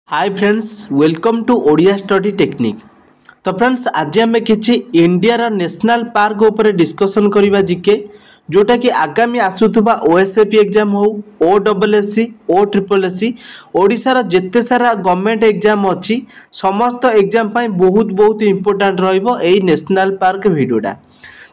Hi friends welcome to Odia study technique. तो friends आज आम कि इंडिया नेशनल पार्क उपर डिस्कसन करवा जीके जोटा कि आगामी आसुवा ओएसएपी एग्जाम हो ओडब्ल्यूएससी ओ ट्रिपल एससी ओडिशार जेते सारा गवर्नमेंट एग्जाम अच्छी समस्त एग्जाम बहुत बहुत इंपोर्टाट रही नेशनल पार्क वीडियोटा।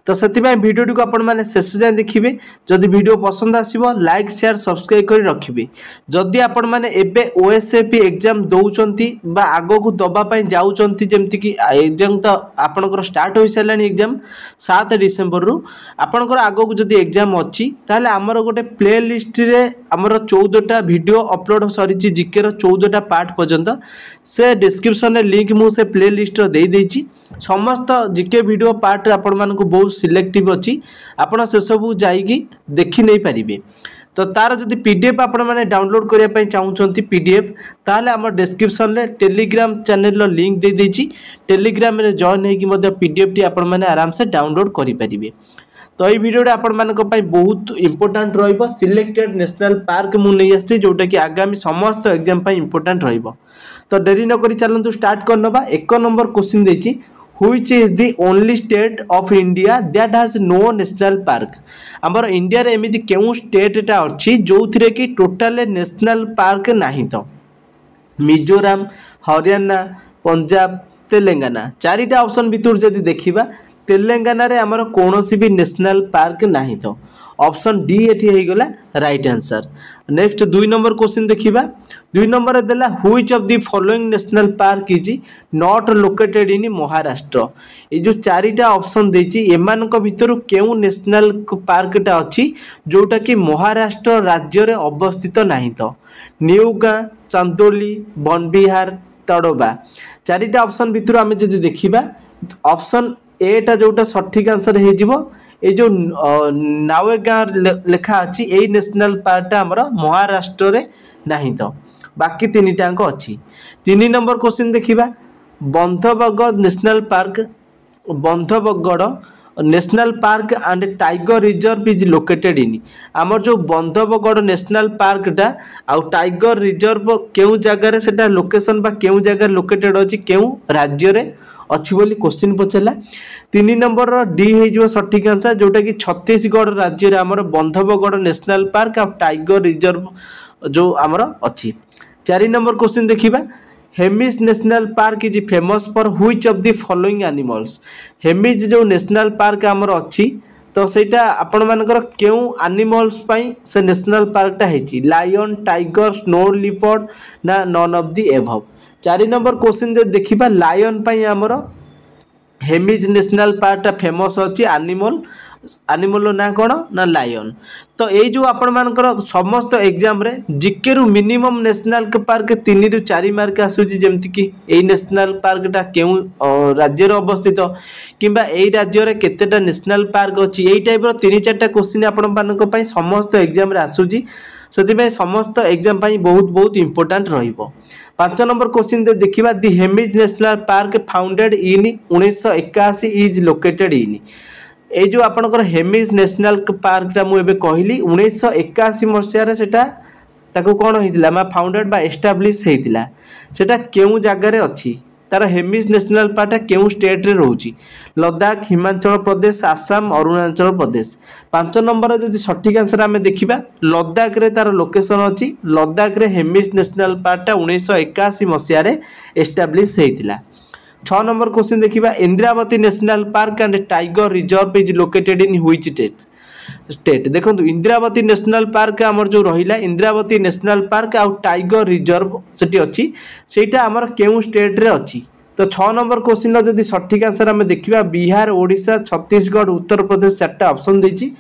तो से भिडियो को आपण मैंने शेष जाए देखिए। जदि वीडियो पसंद आसो लाइक शेयर सब्सक्राइब कर रखिए। जदि आपण मैंने एबे ओएसएपी एग्जाम दौरान आग को दवाई जाऊँगी जमती कि एग्जाम तो आपंकर स्टार्ट हो सारा एग्जाम 7 डिसेम्बर रु आपंकर आग को जब एग्जाम अच्छी ताहले आमर गोटे प्ले लिस्ट रे आमर 14टा वीडियो अपलोड सरी जीके 14टा पार्ट पर्यंत से डिस्क्रिप्शन लिंक मुझे प्ले लिस्ट दे देछि। समस्त जीके वीडियो पार्ट आपण मानक बहुत सिलेक्टिव अच्छी आपण से सब जाइए देखि नहीं पारिबे। तो तार जदि पीडीएफ आपण माने डाउनलोड करिया पई चाहउछंती पीडीएफ ताहले हमर डिस्क्रिप्शन रे टेलीग्राम चैनल रो लिंक दे देछि। टेलीग्राम रे जॉइन हेकि मध्य पीडीएफ टी आपण माने आराम से डाउनलोड करि पारिबे। तो ये वीडियो आपण मानक पई बहुत इंपोर्टेंट रहिबो। सिलेक्टेड नेशनल पार्क मु नै आछि जोटा कि आगामी समस्त एग्जाम पई इंपोर्टेंट रहिबो। तो देरी न करि चलंतु स्टार्ट करनबा। 1 नंबर क्वेश्चन देछि Which is the only state of India that has no national park? आमर इंडिया रे एमिति केउ स्टेट टा अछि जो थिरे कि टोटल नेशनल पार्क नाही। तो मिजोराम हरियाणा पंजाब तेलंगाना चारिटा ऑप्शन भितर जदि देखिबा तेलंगाना रे आमर कोनोसी भी नेशनल पार्क नाही। तो ऑप्शन डी एठी हे गला right answer. Next 2 number question देखिबा। 2 नंबर देला which of the following national park is not located in Maharashtra. ए जो चारिटा ऑप्शन देछि एमानक भितर केउ नेशनल पार्क टा अछि जोटा कि महाराष्ट्र राज्य रे अवस्थित नाही। तो न्यूगा चांदोली बनबिहार तड़ोबा चारिटा ऑप्शन भितर आमे जदि देखिबा ऑप्शन ए टा जोटा सठिक आंसर हे जिवो। ए जो नावेगा लेखा अच्छी यही नेशनल पार्क आमर महाराष्ट्र रे नाही। तो बाकी 3टा अंक अच्छी। 3 नंबर क्वेश्चन देखिबा Bandhavgarh national park Bandhavgarh national park and tiger reserve is located इन। आमर जो बंधवगढ़ नेशनल पार्क टा आ टाइगर रिजर्व केउ जगह रे सेटा लोकेशन बा केउ जगह लोकेटेड अछि केउ राज्य रे अच्छी बोली क्वेश्चन पचला। 3 नंबर डी हो सठिक आंसर जोटा कि छत्तीसगढ़ राज्य रे आमर बंधवगढ़ नेशनल पार्क आ टाइगर रिजर्व जो आमर अच्छी। 4 नंबर क्वेश्चन देखिबा Hemis national park is famous for which of the following animals. Hemis जो नेशनल पार्क आमर अच्छी तो सेटा आपण मानकर केउ एनिमल्स पई से नेशनल पार्क टा हेची लायन टाइगर स्नो लिपर्ड ना none of the above. 4 number question जे देखिबा लायन पई आमर हेमिज नेशनल पार्क फेमस अच्छी एनिमल ना कौन ना लायन। तो ये जो आपण मानकर समस्त एग्जाम रे जीके रु मिनिमम नेशनल पार्क 3 रु 4 मार्क आसुची जेमति कि ए नेशनल पार्क टा केउ राज्य रे अवस्थित किंबा ए राज्य रे केतेटा नेशनल पार्क अछि एई टाइप रो 3-4टा क्वेश्चन आपण मानक पई समस्त एग्जाम रे आसुची से समस्त एग्जाम पाई बहुत बहुत इंपोर्टेंट रहिबो। 5 नंबर क्वेश्चन दे देखिबा the Hemis national park founded in 1981 is located in. ए जो आपनकर हेमिज नेशनल पार्क टा मु एबे कहली 1981 मसिया रे सेटा ताको कोन होइतिला मा फाउंडेड बा एस्टैब्लिश हेतिला सेटा केउ जगह रे अछि तार हेमिज नेशनल पार्क केउ स्टेट रे रहउची लद्दाख हिमाचल प्रदेश आसाम अरुणाचल प्रदेश। 5 नंबर जदि सठिक आंसर आमे देखिबा लद्दाख रे तार लोकेशन अछि लद्दाख रे हेमिज नेशनल पार्क 1981 मसिया रे एस्टैब्लिश हेतिला। 6 नंबर क्वेश्चन देखिबा Indravati national park and tiger reserve is located in which state. देखो इंद्रावती नेशनल पार्क आमर जो रहिला इंद्रावती नेशनल पार्क आ टाइगर रिजर्व सेठी अछि सेटा आमर केउ स्टेट रे अछि। तो 6 नंबर क्वेश्चन जदि सठिक आंसर आमे देखिबा बिहार ओडिशा छत्तीसगढ़ उत्तर प्रदेश 4टा ऑप्शन देछि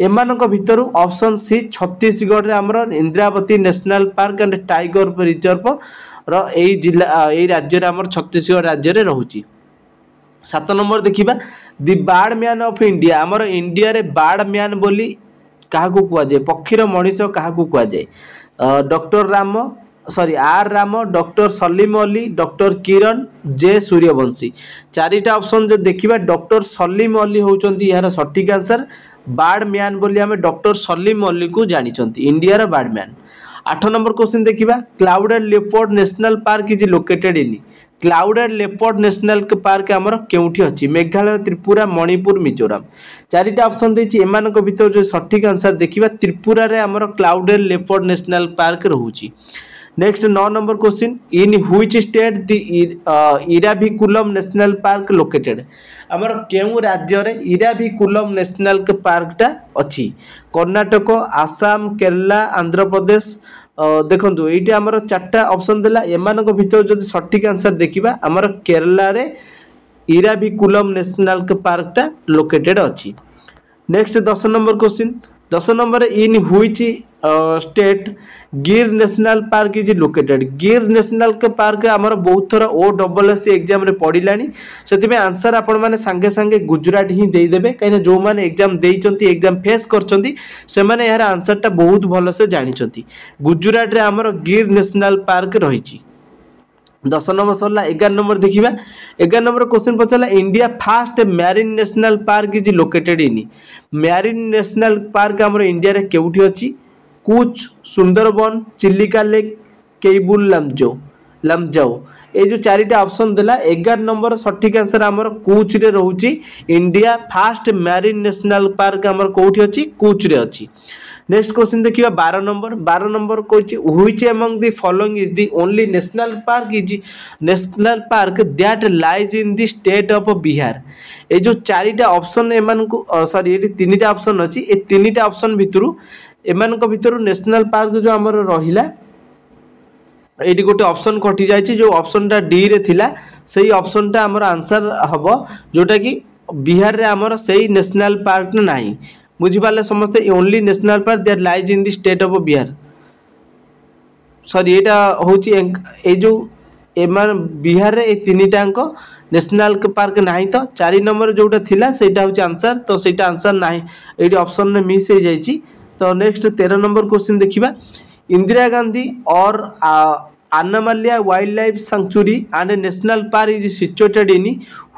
एमानक भितर ऑप्शन सी छत्तीसगढ़ रे आमर Indravati national park and tiger reserve रो एई जिला एई राज्य रे आमर छत्तीसगढ़ राज्य रे रहउची। 7 नंबर देखिबा the bird man of India आमर इंडिया रे बार्ड मैन बोली काहाकू कुआ जाय पक्षीर मनीष काहाकू कुआ जाय डॉक्टर राम आर राम डॉक्टर सलीम अली डॉक्टर किरण जे सूर्यवंशी। 4टा ऑप्शन जो देखिबा डॉक्टर सलीम अली होउचंती यार सठिक आंसर बार्ड मैन बोली आमे डॉक्टर सलीम अली को जानिचंती इंडिया रा बार्ड मैन। 8 नंबर क्वेश्चन देखिबा clouded leopard national park is located in clouded leopard national park आमर केउठी अछि मेघालय त्रिपुरा मणिपुर मिजोराम चारिटा ऑप्शन देछि एमानक भितर जो सठिक आंसर देखिबा त्रिपुरा रे आमर क्लाउडेड लेपर्ड नेशनल पार्क रहूची। Next 9 number question in which state the Eravikulam national park located आमर केउ राज्य रे इराभिकुलम नेशनल पार्कटा अछि कर्नाटक आसाम केरला आंध्र प्रदेश देखो ये आमर चार्टा ऑप्शन देला एमानक भितर जो सठिक आंसर देखिबा आमर केरला रे इराभिकुलम नेशनल पार्कटा लोकेटेड अछि। Next 10 number question 10 number in which state गिर नेशनल पार्क इज लोकेटेड गिर नेशनल पार्क आमर बहुत थर OSS एग्जाम रे पड़िलानी से आंसर आपण माने सांगे सांगे गुजरात ही दे देबे कहीं जो माने एग्जाम देइचंती एग्जाम फेस करचंती से माने यार आंसर टा बहुत भलो से जानिचंती गुजरात रे आमर गिर नेशनल पार्क रहिची। 10 नंबर सरला 11 नंबर देखिबा 11 नंबर क्वेश्चन पचला India first marine national park is located in marine national park आमर इंडिया रे केउठी अछि कुछ सुंदरबन चिलिका लेक केबुल लमजाओ ये जो चारिटा ऑप्शन देला 11 नंबर सठिक आंसर आमर कुछ रे रहउची India first marine national park आमर कोठी अछि कुछ रे अछि। नेक्स्ट क्वेश्चन देखिबा 12 नंबर कोइची which among the following is the only national park that lies in the state of Bihar ए जो चारिटा ऑप्शन एमान को सॉरी ये तीनटा ऑप्शन अछि ए तीनटा ऑप्शन भितरु एमान को भितरु नेशनल पार्क जो हमर रहिला एटी गोटे ऑप्शन कटि जायछि जो ऑप्शन टा डी रे थिला सेही ऑप्शन टा हमर आंसर हबो जोटा कि बिहार रे हमर सेही नेशनल पार्क नाही बुझी पाले समस्त only national park that lies in the state of Bihar sorry एटा होची ए जो एमान बिहार रे ए तीनटा अंक नेशनल पार्क नाही तो 4 नंबर जोटा थिला सेटा होची आंसर तो सेटा आंसर नाही एटी ऑप्शन में मिस हो जायछि। तो नेक्स्ट 13 नंबर क्वेश्चन देखिबा इंदिरा गांधी और Annamalai Wildlife Sanctuary and National Park is situated in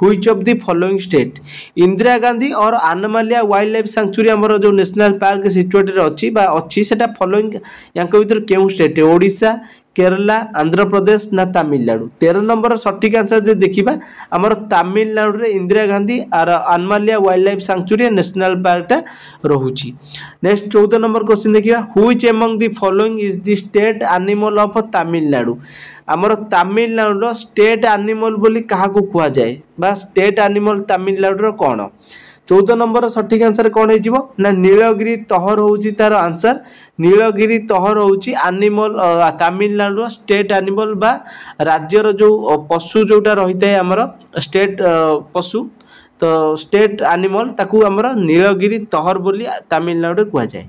which of the following state Indira Gandhi और Annamalai Wildlife Sanctuary हमर जो नेशनल पार्क सिचुएटेड अछि बा अछि सेटा फॉलोइंग यांक भीतर केउ स्टेट ओडिशा केरला आंध्र प्रदेश ना तमिलनाडु 13 नंबर सठिक आंसर जे देखिबा हमर तमिलनाडु रे इंदिरा गांधी और Annamalai Wildlife Sanctuary नेशनल पार्कटा रहुची। नेक्स्ट 14 नंबर क्वेश्चन देखिबा which among the following is the state animal of Tamil Nadu हमर तमिलनाडु रो स्टेट एनिमल बोली काहा को कुआ जाय बा स्टेट एनिमल तमिलनाडु रो कोन 14 नंबर सठिक आंसर कौन हो ना नीलगिरी तहर होची तार आंसर नीलगिरी तहर होची एनिमल तमिलनाडु स्टेट एनिमल बा राज्यर जो पशु जोटा रहिता है हमर स्टेट पशु तो स्टेट एनिमल ताकू हमर नीलगिरी तहर बोली तमिलनाडु कुआ जाय।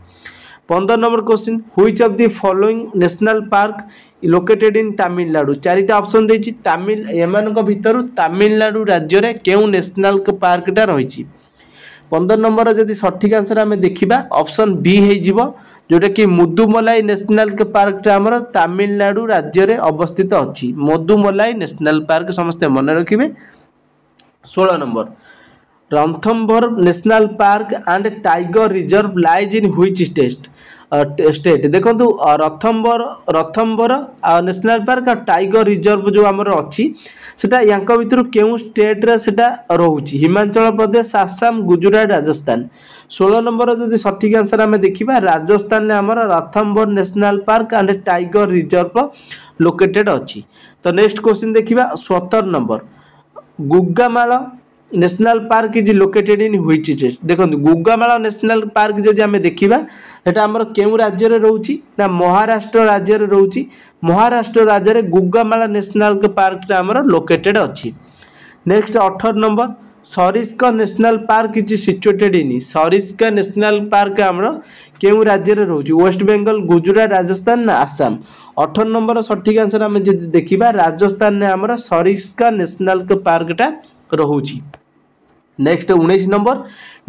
15 number question which of the following national park located in Tamil Nadu चारिटा ऑप्शन देछि तमिल एमानक भितरु तमिलनाडु राज्य रे केउ नेशनल पार्कटा रहिछि 15 नंबर जदि सठिक आंसर आमे देखिबा ऑप्शन बी हे जिवो जोटा कि मुदुमलाई नेशनल पार्कटा हमर तमिलनाडु राज्य रे अवस्थित अछि मुदुमलाई नेशनल पार्क समस्त मन रखिबे। 16 number Ranthambore national park and tiger reserve lies in which state देखो रणथंभौर नेशनल पार्क और टाइगर रिजर्व जो आमर अच्छी सेटा यांक भितर केउ स्टेट रे सेटा रहउची हिमाचल प्रदेश आसाम गुजरात राजस्थान 16 नंबर जदि सठिक आंसर आमे देखिबा राजस्थान ने हमर Ranthambore national park and tiger reserve located अच्छी। तो नेक्स्ट क्वेश्चन देखिबा 17 number Gugamal national park is located in which state देखो गुग्गामाला नेशनल पार्क जदि आमे देखिबा सेटा हमर केउ राज्य रे रहउची ना महाराष्ट्र राज्य रे रहउची महाराष्ट्र राज्य रे गुग्गामाला नेशनल पार्क हमर लोकेटेड अछि। Next 18 number Sariska national park is situated in Sariska national park हमर केउ राज्य रे रहउची वेस्ट बेंगल गुजरात राजस्थान ना आसाम 18 नंबर सठिक आंसर आमे जदि देखिबा राजस्थान ने हमर सरिस्का नेशनल पार्कटा रहउची। Next 19 number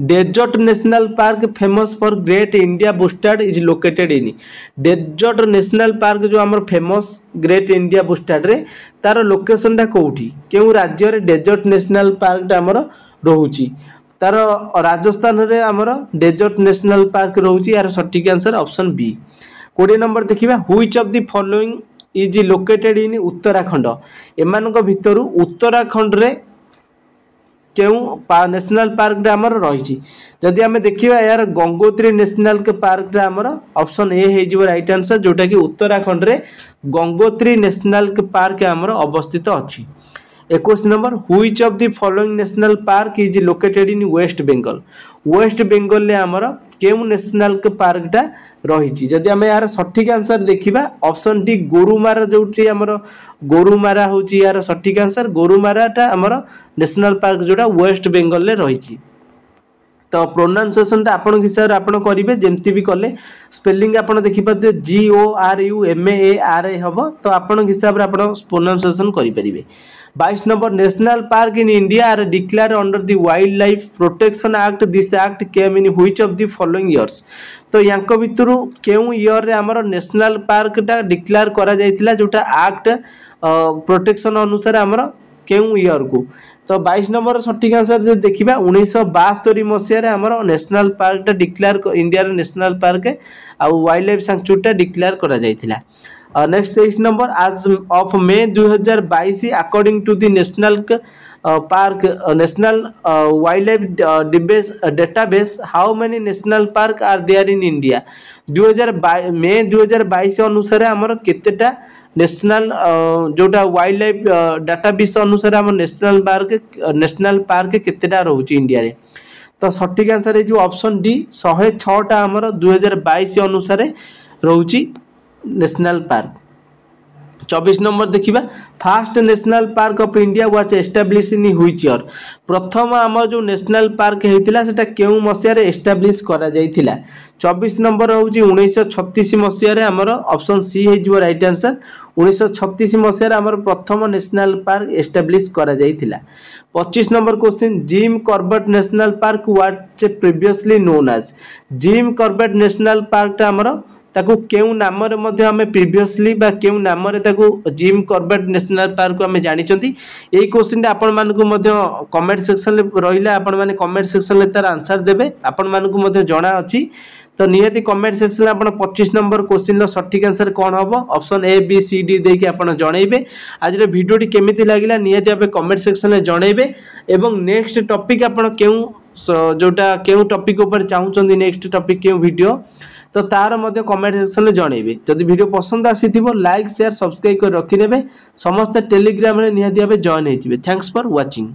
desert national park famous for great India bustard is located in desert national park जो हमर फेमस ग्रेट इंडिया बुस्टर्ड रे तार लोकेशन टा कोठी केउ राज्य रे डेजर्ट नेशनल पार्क हमर रहउची तार राजस्थान रे हमर डेजर्ट नेशनल पार्क रहउची यार सठिक आंसर ऑप्शन बी। 20 नंबर देखिबा which of the following is located in Uttarakhand एमानक भितरु उत्तराखंड रे क्यों नेशनल पार्क आमर रही जदि आम देखा यार गंगोत्री नेशनल पार्क आमर ऑप्शन ए हो राइट आंसर जोटा कि उत्तराखंड रे गंगोत्री नेशनल पार्क आमर अवस्थित अच्छी 21 number which of the following national park is located in West Bengal रे आमर केउ नेशनल पार्कटा रही जदि आम यार सठिक आंसर देखा ऑप्शन डी गोरुमारा जोटी आमर गोरुमारा हूँ यार सठिक आंसर गोरुमाराटा आमर नेशनल पार्क जोटा वेस्ट बेंगल रे रही तो प्रोनाउंसिएशन आपण हिसाब से आपण करेंगे जमती भी कले स्पेलिंग आपण देखिपारे GORUMAARA हम तो आपण हिसाब से आप प्रोनाउंसिएशन करेंगे 22 number national park in India are declare under the wildlife protection act this act came in which of the following years तो यांक भितर केउ ईयर रे आमर नेशनल पार्कटा डिक्लेयर करा जायतिला जोटा एक्ट प्रोटेक्शन अनुसार आमर केउ ईयर को तो 22 नंबर सठिक आंसर जो देखा 1972 मसीह आमर नेशनल पार्कटा डिक्लेयर इंडिया नेशनल पार्क आउ वाइल्ड लाइफ सैंक्चुरीटा डिक्लेयर करा जायतिला next 23 number as of May 2022 according to the national park national wildlife database how many national park are there in India May 2022 अनुसार आमर केतेटा national जोटा wildlife database अनुसार आम नेशनल पार्क केतेटा रोचे इंडिया रे तो सठिक आंसर है जो ऑप्शन डी 106टा आमर 2022 अनुसार रोची नेशनल पार्क 24 नंबर देखिबा fast national park of India was establish in which year प्रथम आम जो नेशनल पार्क होता सेटा केउ मसिया रे एस्टाब्लिश करा जायतिला 24 नंबर होची 1936 मसिया रे हमर ऑप्शन सी हे जो राइट आंसर 1936 मसिया रे हमर प्रथम नेशनल पार्क एस्टाब्लिश करा जायतिला 25 number question Jim Corbett national park what previously known as Jim Corbett national park हमर ताकू केउ नाम रे मध्य हमें प्रीवियसली बा केउ नाम रे ताकू जिम कॉर्बेट नेशनल पार्क को हमें जानि चंती एई क्वेश्चन आपण मान को मध्य कमेंट सेक्शन ले रहिला आपण माने कमेंट सेक्शन ले तार आंसर देबे आपण मान को मध्य जणा अछि तो नियति कमेंट सेक्शन में आपण 25 नंबर क्वेश्चन रो सठिक आंसर कोन हबो option A B C D देके आपण जणैबे आज रे वीडियोटी केमिति लागिला नियति आपे कमेंट सेक्शन में जणैबे एवं नेक्स्ट टॉपिक आपण केउ जोटा केउ टॉपिक ऊपर चाहउचंदी नेक्स्ट टॉपिक केउ वीडियो तो तार मध्य कमेंट सेक्शन में जणैबे जदि वीडियो पसंद आसीथिबो लाइक शेयर सब्सक्राइब कर रखि नेबे समस्त टेलीग्राम रे नियति आपे जॉइन हेतिबे थैंक्स फॉर वाचिंग।